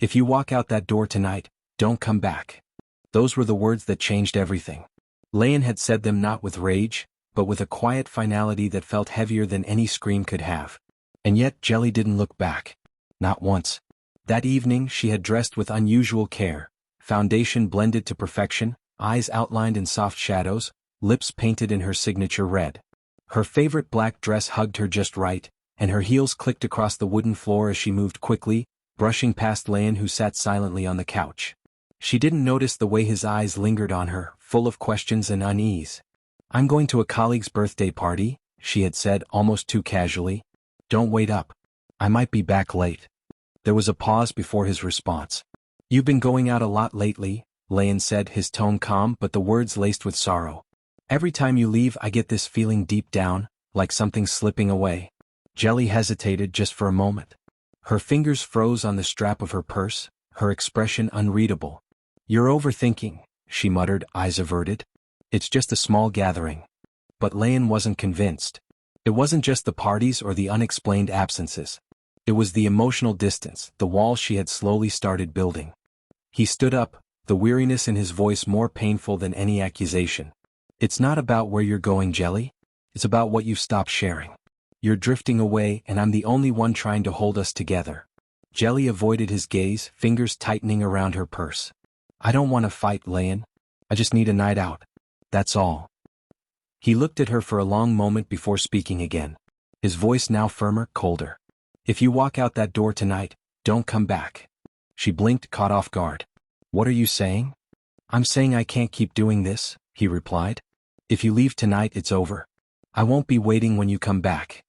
If you walk out that door tonight, don't come back. Those were the words that changed everything. Layan had said them not with rage, but with a quiet finality that felt heavier than any scream could have. And yet Jelly didn't look back. Not once. That evening she had dressed with unusual care, foundation blended to perfection, eyes outlined in soft shadows, lips painted in her signature red. Her favorite black dress hugged her just right, and her heels clicked across the wooden floor as she moved quickly, brushing past Layan who sat silently on the couch. She didn't notice the way his eyes lingered on her, full of questions and unease. "I'm going to a colleague's birthday party," she had said almost too casually. "Don't wait up. I might be back late." There was a pause before his response. "You've been going out a lot lately," Layan said, his tone calm but the words laced with sorrow. "Every time you leave I get this feeling deep down, like something's slipping away." Jelly hesitated just for a moment. Her fingers froze on the strap of her purse, her expression unreadable. "You're overthinking," she muttered, eyes averted. "It's just a small gathering." But Layan wasn't convinced. It wasn't just the parties or the unexplained absences. It was the emotional distance, the wall she had slowly started building. He stood up, the weariness in his voice more painful than any accusation. "It's not about where you're going, Jelly. It's about what you've stopped sharing. You're drifting away and I'm the only one trying to hold us together." Jelly avoided his gaze, fingers tightening around her purse. "I don't want to fight, Layan. I just need a night out. That's all." He looked at her for a long moment before speaking again. His voice now firmer, colder. "If you walk out that door tonight, don't come back." She blinked, caught off guard. "What are you saying?" "I'm saying I can't keep doing this," he replied. "If you leave tonight, it's over. I won't be waiting when you come back."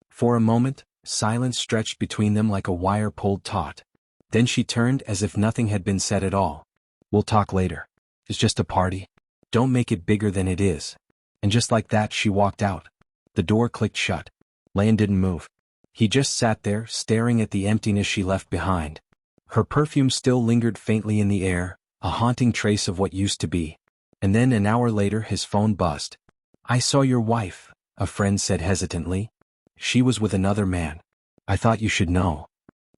For a moment, silence stretched between them like a wire pulled taut. Then she turned as if nothing had been said at all. "We'll talk later. It's just a party. Don't make it bigger than it is." And just like that she walked out. The door clicked shut. Layan didn't move. He just sat there, staring at the emptiness she left behind. Her perfume still lingered faintly in the air, a haunting trace of what used to be. And then an hour later his phone buzzed. "I saw your wife," a friend said hesitantly. "She was with another man. I thought you should know."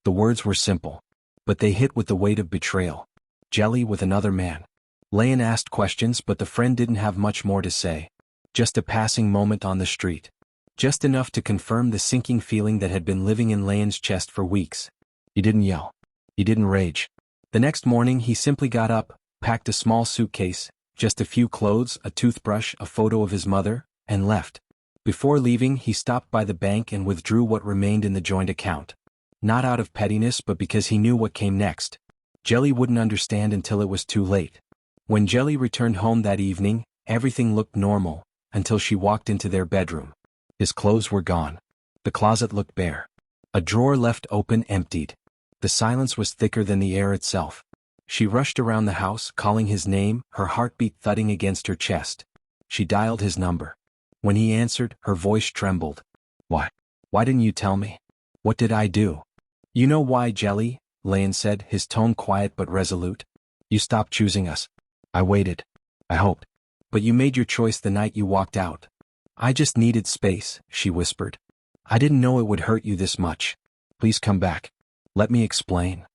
The words were simple, but they hit with the weight of betrayal. Jelly with another man. Layan asked questions but the friend didn't have much more to say. Just a passing moment on the street. Just enough to confirm the sinking feeling that had been living in Layan's chest for weeks. He didn't yell. He didn't rage. The next morning he simply got up, packed a small suitcase, just a few clothes, a toothbrush, a photo of his mother, and left. Before leaving he stopped by the bank and withdrew what remained in the joint account. Not out of pettiness but because he knew what came next. Jelly wouldn't understand until it was too late. When Jelly returned home that evening, everything looked normal, until she walked into their bedroom. His clothes were gone. The closet looked bare. A drawer left open, emptied. The silence was thicker than the air itself. She rushed around the house, calling his name, her heartbeat thudding against her chest. She dialed his number. When he answered, her voice trembled. "Why? Why didn't you tell me? What did I do?" "You know why, Jelly," Layan said, his tone quiet but resolute. "You stopped choosing us. I waited. I hoped. But you made your choice the night you walked out." "I just needed space," she whispered. "I didn't know it would hurt you this much. Please come back. Let me explain."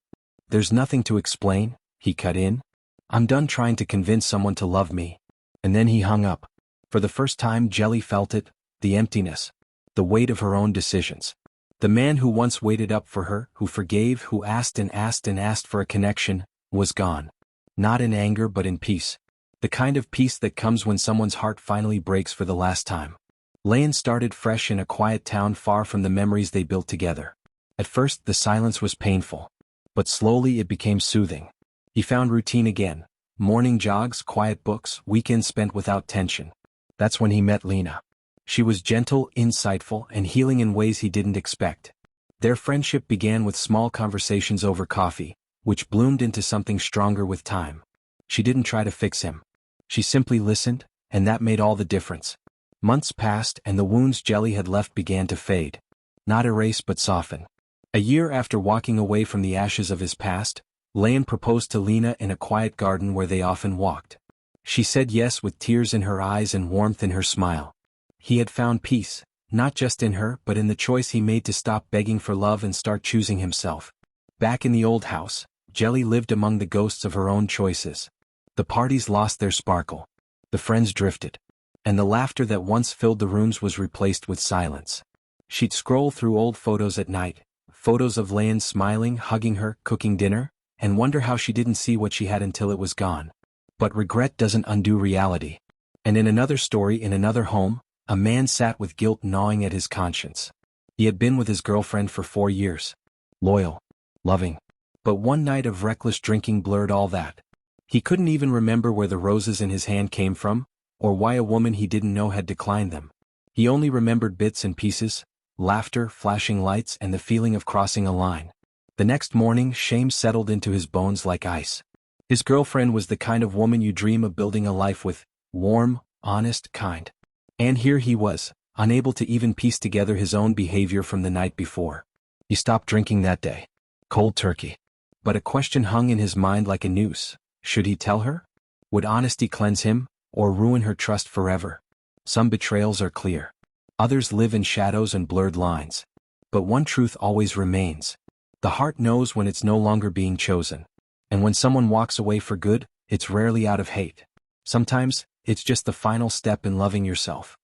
"There's nothing to explain," he cut in. "I'm done trying to convince someone to love me." And then he hung up. For the first time Jelly felt it, the emptiness, the weight of her own decisions. The man who once waited up for her, who forgave, who asked and asked and asked for a connection, was gone. Not in anger but in peace. The kind of peace that comes when someone's heart finally breaks for the last time. Layan started fresh in a quiet town far from the memories they built together. At first the silence was painful. But slowly it became soothing. He found routine again. Morning jogs, quiet books, weekends spent without tension. That's when he met Lena. She was gentle, insightful, and healing in ways he didn't expect. Their friendship began with small conversations over coffee, which bloomed into something stronger with time. She didn't try to fix him. She simply listened, and that made all the difference. Months passed and the wounds Jelly had left began to fade. Not erase but soften. A year after walking away from the ashes of his past, Layan proposed to Lena in a quiet garden where they often walked. She said yes with tears in her eyes and warmth in her smile. He had found peace, not just in her but in the choice he made to stop begging for love and start choosing himself. Back in the old house, Jelly lived among the ghosts of her own choices. The parties lost their sparkle. The friends drifted. And the laughter that once filled the rooms was replaced with silence. She'd scroll through old photos at night, photos of Leon smiling, hugging her, cooking dinner, and wonder how she didn't see what she had until it was gone. But regret doesn't undo reality. And in another story in another home, a man sat with guilt gnawing at his conscience. He had been with his girlfriend for 4 years. Loyal. Loving. But one night of reckless drinking blurred all that. He couldn't even remember where the roses in his hand came from, or why a woman he didn't know had declined them. He only remembered bits and pieces, laughter, flashing lights, and the feeling of crossing a line. The next morning, shame settled into his bones like ice. His girlfriend was the kind of woman you dream of building a life with, warm, honest, kind. And here he was, unable to even piece together his own behavior from the night before. He stopped drinking that day. Cold turkey. But a question hung in his mind like a noose. Should he tell her? Would honesty cleanse him, or ruin her trust forever? Some betrayals are clear. Others live in shadows and blurred lines. But one truth always remains. The heart knows when it's no longer being chosen. And when someone walks away for good, it's rarely out of hate. Sometimes, it's just the final step in loving yourself.